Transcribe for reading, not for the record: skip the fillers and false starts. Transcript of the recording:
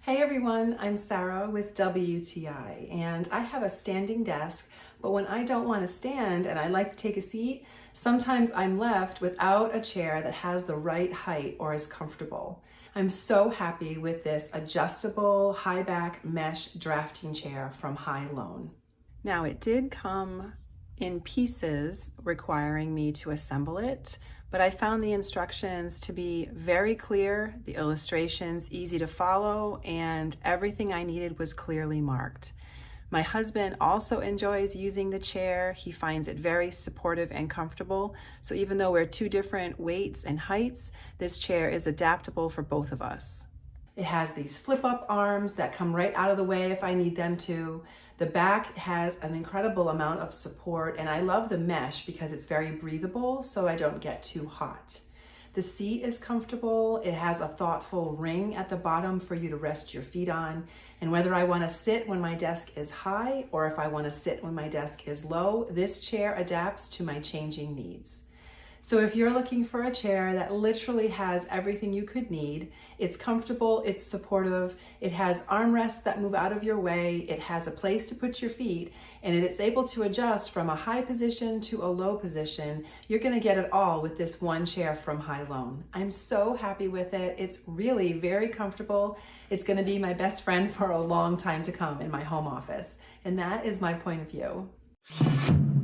Hey everyone, I'm Sarah with WTI, and I have a standing desk, but when I don't want to stand and I like to take a seat, sometimes I'm left without a chair that has the right height or is comfortable. I'm so happy with this adjustable high back mesh drafting chair from HYLONE. Now it did come in pieces requiring me to assemble it, but I found the instructions to be very clear, the illustrations easy to follow, and everything I needed was clearly marked. My husband also enjoys using the chair. He finds it very supportive and comfortable. So even though we're two different weights and heights, this chair is adaptable for both of us. It has these flip-up arms that come right out of the way if I need them to. The back has an incredible amount of support, and I love the mesh because it's very breathable so I don't get too hot. The seat is comfortable. It has a thoughtful ring at the bottom for you to rest your feet on. And whether I want to sit when my desk is high or if I want to sit when my desk is low, this chair adapts to my changing needs. So if you're looking for a chair that literally has everything you could need, it's comfortable, it's supportive, it has armrests that move out of your way, it has a place to put your feet, and it's able to adjust from a high position to a low position, you're going to get it all with this one chair from HYLONE. I'm so happy with it. It's really very comfortable. It's going to be my best friend for a long time to come in my home office. And that is my point of view.